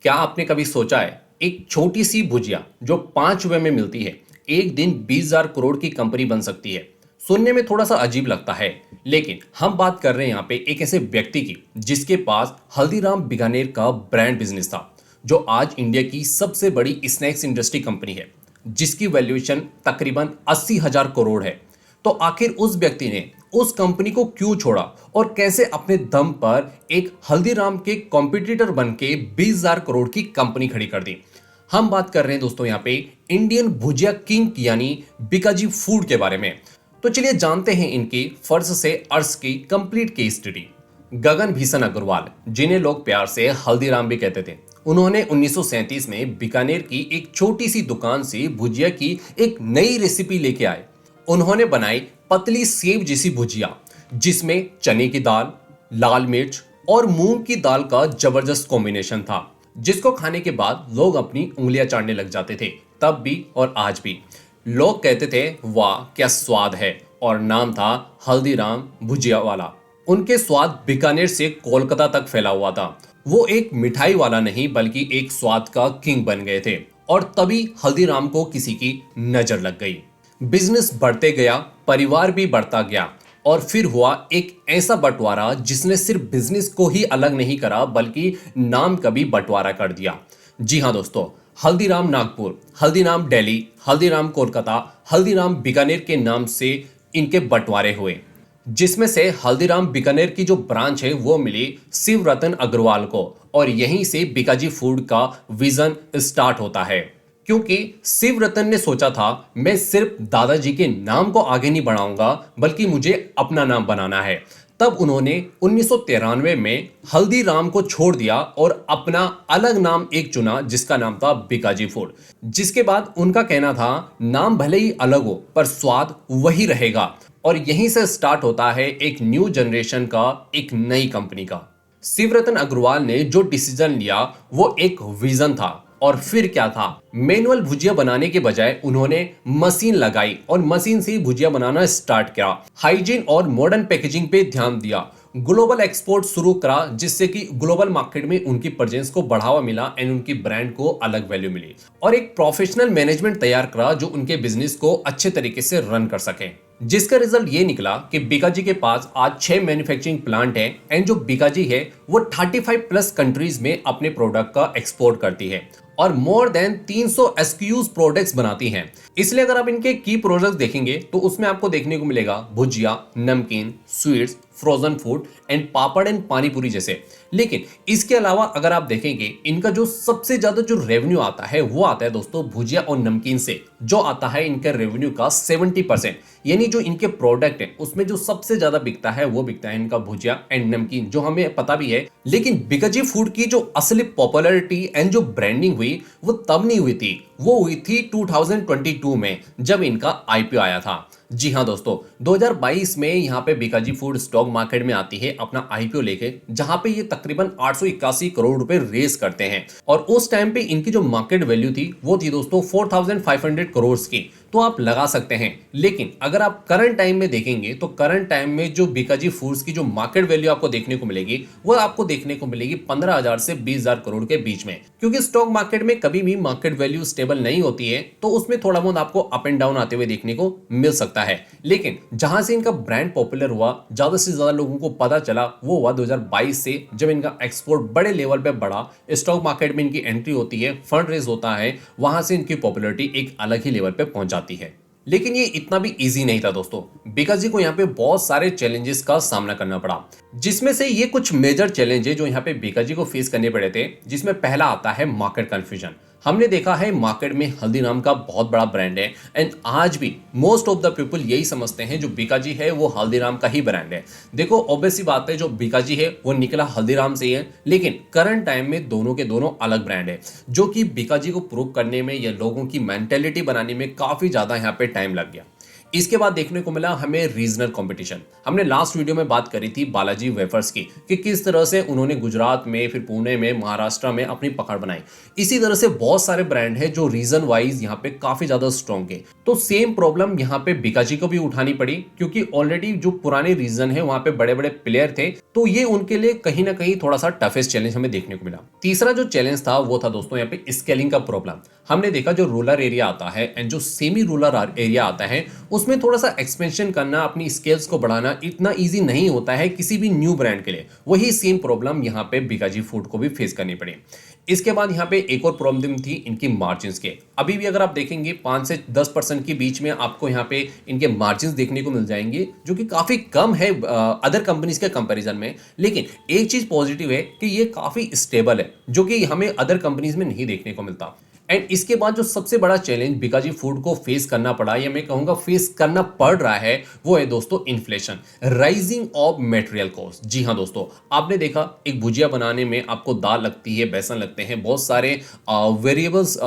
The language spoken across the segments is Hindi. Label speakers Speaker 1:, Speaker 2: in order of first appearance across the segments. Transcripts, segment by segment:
Speaker 1: क्या आपने कभी सोचा है एक छोटी सी भुजिया जो 5 रुपए में मिलती है एक दिन 20,000 करोड़ की कंपनी बन सकती है। सुनने में थोड़ा सा अजीब लगता है, लेकिन हम बात कर रहे हैं यहाँ पे एक ऐसे व्यक्ति की जिसके पास हल्दीराम बीकानेर का ब्रांड बिजनेस था, जो आज इंडिया की सबसे बड़ी स्नैक्स इंडस्ट्री कंपनी है, जिसकी वैल्यूएशन तकरीबन 80,000 करोड़ है। तो आखिर उस व्यक्ति ने उस कंपनी को क्यों छोड़ा और कैसे अपने दम पर एक हल्दीराम के कॉम्पिटिटर बन के 20,000 करोड़ की कंपनी खड़ी कर दी। हम बात कर रहे हैं दोस्तों यहाँ पे इंडियन भुजिया किंग यानी बीकाजी फूड के बारे में। तो चलिए जानते हैं इनकी फर्ज से अर्श की कंप्लीट केस स्टडी। गगन भीषण अग्रवाल, जिन्हें लोग प्यार से हल्दीराम भी कहते थे, उन्होंने 1937 में बीकानेर की एक छोटी सी दुकान से भुजिया की एक नई रेसिपी लेके आए। उन्होंने बनाई पतली सेव जैसी भुजिया, जिसमें चने की दाल, लाल मिर्च और मूंग की दाल का जबरदस्त कॉम्बिनेशन था, जिसको खाने के बाद लोग अपनी उंगलियां चाटने लग जाते थे। तब भी और आज भी लोग कहते थे वाह क्या स्वाद है, और नाम था हल्दीराम भुजिया वाला। उनके स्वाद बीकानेर से कोलकाता तक फैला हुआ था। वो एक मिठाई वाला नहीं बल्कि एक स्वाद का किंग बन गए थे, और तभी हल्दीराम को किसी की नजर लग गई। बिजनेस बढ़ते गया, परिवार भी बढ़ता गया, और फिर हुआ एक ऐसा बंटवारा जिसने सिर्फ बिजनेस को ही अलग नहीं करा बल्कि नाम का भी बंटवारा कर दिया। जी हाँ दोस्तों, हल्दीराम नागपुर, हल्दीराम दिल्ली, हल्दीराम कोलकाता, हल्दीराम बीकानेर के नाम से इनके बंटवारे हुए, जिसमें से हल्दीराम बीकानेर की जो ब्रांच है वो मिली शिव रतन अग्रवाल को, और यहीं से बीकाजी फूड का विजन स्टार्ट होता है। क्योंकि शिव रतन ने सोचा था मैं सिर्फ दादाजी के नाम को आगे नहीं बढ़ाऊंगा बल्कि मुझे अपना नाम बनाना है। तब उन्होंने 1993 में हल्दीराम को छोड़ दिया और अपना अलग नाम एक चुना, जिसका नाम था बीकाजी फूड। जिसके बाद उनका कहना था नाम भले ही अलग हो पर स्वाद वही रहेगा, और यहीं से स्टार्ट होता है एक न्यू जनरेशन का, एक नई कंपनी का। शिवरतन अग्रवाल ने जो डिसीजन लिया वो एक विजन था, और फिर क्या था, मैनुअल भुजिया बनाने के बजाय उन्होंने मशीन लगाई और मशीन से ही भुजिया बनाना स्टार्ट किया। हाइजीन और मॉडर्न पैकेजिंग पे ध्यान दिया, ग्लोबल एक्सपोर्ट शुरू करा, जिससे कि ग्लोबल मार्केट में उनकी प्रेजेंस को बढ़ावा मिला एंड उनकी ब्रांड को अलग वैल्यू मिली, और एक प्रोफेशनल मैनेजमेंट तैयार करा जो उनके बिजनेस को अच्छे तरीके से रन कर सके। जिसका रिजल्ट ये निकला कि बीकाजी के पास आज 6 मैन्युफैक्चरिंग प्लांट है, एंड जो बीकाजी है वो 35 प्लस कंट्रीज में अपने प्रोडक्ट का एक्सपोर्ट करती है और मोर देन 300 एसक्यूज प्रोडक्ट्स बनाती हैं। इसलिए अगर आप इनके की प्रोडक्ट्स देखेंगे तो उसमें आपको देखने को मिलेगा भुजिया, नमकीन, sweets, frozen food and papad and पानी पूरी जैसे। लेकिन इसके अलावा अगर आप देखेंगे इनका जो सबसे ज्यादा जो रेवेन्यू आता है वो आता है दोस्तों भुजिया और नमकीन से, जो आता है इनके रेवेन्यू का 70%। यानी जो इनके प्रोडक्ट है उसमें जो सबसे ज्यादा बिकता है वो बिकता है इनका भुजिया एंड नमकीन, जो हमें पता भी है। लेकिन बीकाजी फूड की जो असली पॉपुलैरिटी एंड जो ब्रांडिंग हुई वो तब नहीं हुई थी, वो हुई थी 2022 में जब इनका आईपीओ आया था। जी हाँ दोस्तों, 2022 में यहाँ पे बीकाजी फूड स्टॉक मार्केट में आती है अपना आईपीओ लेके, जहां पे ये तकरीबन 881 करोड़ रुपए रेस करते हैं, और उस टाइम पे इनकी जो मार्केट वैल्यू थी वो थी दोस्तों 4,500 करोड़ की। तो आप लगा सकते हैं, लेकिन अगर आप करंट टाइम में देखेंगे तो करंट टाइम में जो बीकाजी फूड्स की जो मार्केट वैल्यू आपको देखने को मिलेगी वो आपको देखने को मिलेगी 15,000 से 20,000 करोड़ के बीच में। क्योंकि स्टॉक मार्केट में कभी भी मार्केट वैल्यू स्टेबल नहीं होती है, तो उसमें थोड़ा बहुत आपको अप एंड डाउन आते हुए देखने को मिल सकता है। लेकिन जहां से इनका ब्रांड पॉपुलर हुआ, ज्यादा से ज्यादा लोगों को पता चला, वो हुआ 2022 से, जब इनका एक्सपोर्ट बड़े लेवल पे बढ़ा, स्टॉक मार्केट में इनकी एंट्री होती है, फंड रेज होता है, वहां से इनकी पॉपुलैरिटी एक अलग ही लेवल पे पहुंच जाती है। लेकिन ये इतना भी इजी नहीं था दोस्तों। बीकाजी को यहाँ पे बहुत सारे चैलेंजेस का सामना करना पड़ा, जिसमें से ये कुछ मेजर चैलेंज है जो यहाँ पे बीकाजी को फेस करने पड़े थे। जिसमें पहला आता है मार्केट कंफ्यूजन। हमने देखा है मार्केट में हल्दीराम का बहुत बड़ा ब्रांड है, एंड आज भी मोस्ट ऑफ द पीपल यही समझते हैं जो बीकाजी है वो हल्दीराम का ही ब्रांड है। देखो ऑब्वियस सी बात है, जो बीकाजी है वो निकला हल्दीराम से ही है, लेकिन करंट टाइम में दोनों के दोनों अलग ब्रांड है, जो कि बीकाजी को प्रूव करने में या लोगों की मेंटेलिटी बनाने में काफी ज्यादा यहाँ पे टाइम लग गया। इसके बाद देखने को मिला हमें रीजनल कंपटीशन। हमने लास्ट वीडियो में बात करी थी बालाजी वेफर्स की कि किस तरह से उन्होंने गुजरात में, फिर पुणे में, महाराष्ट्र में अपनी पकड़ बनाई। इसी तरह से बहुत सारे ब्रांड है जो रीजन वाइज यहाँ पे काफी ज्यादा स्ट्रॉन्ग है। तो सेम प्रॉब्लम यहाँ पे बीकाजी को भी उठानी पड़ी, क्योंकि ऑलरेडी जो पुराने रीजन है वहां पे बड़े बड़े प्लेयर थे, तो ये उनके लिए कहीं ना कहीं थोड़ा सा टफेस्ट चैलेंज हमें देखने को मिला। तीसरा जो चैलेंज था वो था दोस्तों यहाँ पे स्केलिंग का प्रॉब्लम। हमने देखा जो रूरल एरिया आता है एंड जो सेमी रूरल एरिया आता है उसमें थोड़ा सा एक्सपेंशन करना, अपनी स्केल्स को बढ़ाना इतना इजी नहीं होता है किसी भी न्यू ब्रांड के लिए। वही सेम प्रॉब्लम यहाँ पे बीकाजी फूड को भी फेस करनी पड़ी। इसके बाद यहाँ पे एक और प्रॉब्लम थी इनकी मार्जिन्स के। अभी भी अगर आप देखेंगे 5 से 10% के बीच में आपको यहाँ पे इनके मार्जिन्स देखने को मिल जाएंगे, जो कि काफ़ी कम है अदर कंपनीज के कंपैरिजन में। लेकिन एक चीज़ पॉजिटिव है कि ये काफ़ी स्टेबल है, जो कि हमें अदर कंपनीज में नहीं देखने को मिलता। एंड इसके बाद जो सबसे बड़ा चैलेंज बीकाजी फूड को फेस करना पड़ा, या मैं कहूंगा फेस करना पड़ रहा है, वो है दोस्तों inflation, rising of material cost. जी हाँ दोस्तों, आपने देखा एक भुजिया बनाने में आपको दाल लगती है, बेसन लगते हैं, बहुत सारे वेरिएबल्स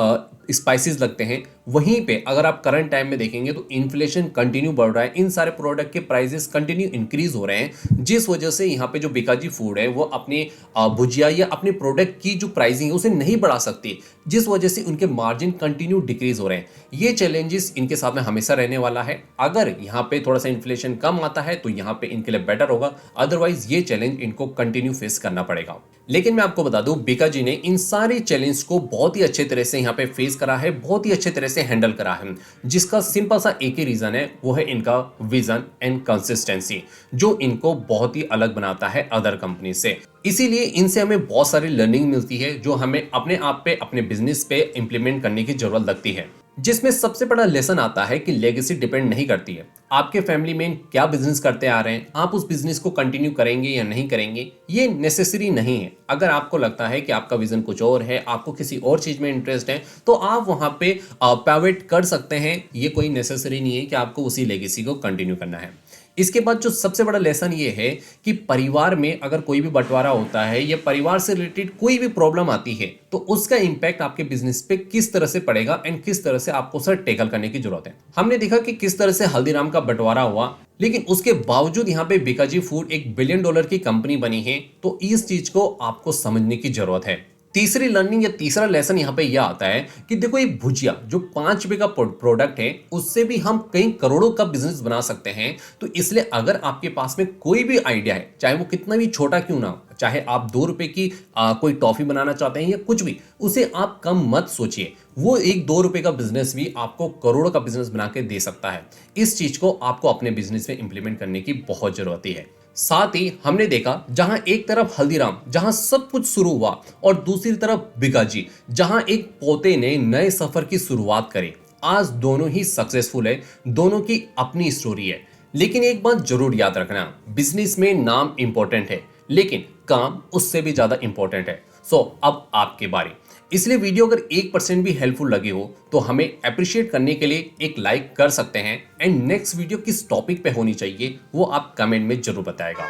Speaker 1: स्पाइसेस लगते हैं। वहीं पे अगर आप करंट टाइम में देखेंगे तो इन्फ्लेशन कंटिन्यू बढ़ रहा है, इन सारे प्रोडक्ट के प्राइसेस कंटिन्यू इंक्रीज हो रहे हैं, जिस वजह से यहाँ पे जो बीकाजी फूड है वो अपनी भुजिया या अपने प्रोडक्ट की जो प्राइसिंग है उसे नहीं बढ़ा सकती, जिस वजह से उनके मार्जिन कंटिन्यू डिक्रीज हो रहे हैं। ये चैलेंजेस इनके साथ में हमेशा रहने वाला है। अगर यहाँ पे थोड़ा सा इन्फ्लेशन कम आता है तो यहाँ पे इनके लिए बेटर होगा, अदरवाइज ये चैलेंज इनको कंटिन्यू फेस करना पड़ेगा। लेकिन मैं आपको बता दूं, बीकाजी ने इन सारे चैलेंज को बहुत ही अच्छे तरह से यहाँ पे फेस करा है, बहुत ही अच्छे तरह से हैंडल करा है, जिसका सिंपल सा एक ही रीजन है, वो है इनका विजन एंड कंसिस्टेंसी, जो इनको बहुत ही अलग बनाता है अदर कंपनी से। इसीलिए इनसे हमें बहुत सारी लर्निंग मिलती है जो हमें अपने आप पे, अपने बिजनेस पे इंप्लीमेंट करने की जरूरत लगती है। जिसमें सबसे बड़ा लेसन आता है कि लेगेसी डिपेंड नहीं करती है आपके फैमिली में क्या बिजनेस करते आ रहे हैं, आप उस बिजनेस को कंटिन्यू करेंगे या नहीं करेंगे, ये नेसेसरी नहीं है। अगर आपको लगता है कि आपका विजन कुछ और है, आपको किसी और चीज में इंटरेस्ट है, तो आप वहां पे पिवट कर सकते हैं। ये कोई नेसेसरी नहीं है कि आपको उसी लेगेसी को कंटिन्यू करना है। इसके बाद जो सबसे बड़ा लेसन ये है कि परिवार में अगर कोई भी बंटवारा होता है या परिवार से रिलेटेड कोई भी प्रॉब्लम आती है, तो उसका इंपैक्ट आपके बिजनेस पे किस तरह से पड़ेगा एंड किस तरह से आपको उसे टैकल करने की जरूरत है। हमने देखा कि किस तरह से हल्दीराम का बंटवारा हुआ, लेकिन उसके बावजूद यहाँ पे बीकाजी फूड एक $1 बिलियन की कंपनी बनी है। तो इस चीज को आपको समझने की जरूरत है। तीसरी लर्निंग या तीसरा लेसन यहाँ पे यह आता है कि देखो ये भुजिया जो ₹5 का प्रोडक्ट है, उससे भी हम कई करोड़ों का बिजनेस बना सकते हैं। तो इसलिए अगर आपके पास में कोई भी आइडिया है, चाहे वो कितना भी छोटा क्यों ना हो, चाहे आप ₹2 की कोई टॉफी बनाना चाहते हैं या कुछ भी, उसे आप कम मत सोचिए। वो एक ₹2 का बिजनेस भी आपको करोड़ों का बिजनेस बना के दे सकता है। इस चीज को आपको अपने बिजनेस में इंप्लीमेंट करने की बहुत जरूरत है। साथ ही हमने देखा जहां एक तरफ हल्दीराम जहां सब कुछ शुरू हुआ, और दूसरी तरफ बीकाजी जहां एक पोते ने नए सफर की शुरुआत करी। आज दोनों ही सक्सेसफुल है, दोनों की अपनी स्टोरी है। लेकिन एक बात जरूर याद रखना, बिजनेस में नाम इंपॉर्टेंट है, लेकिन काम उससे भी ज्यादा इंपॉर्टेंट है। सो अब आपकी बारी। इसलिए वीडियो अगर 1% भी हेल्पफुल लगे हो तो हमें अप्रिशिएट करने के लिए एक लाइक कर सकते हैं, एंड नेक्स्ट वीडियो किस टॉपिक पे होनी चाहिए वो आप कमेंट में जरूर बताएगा।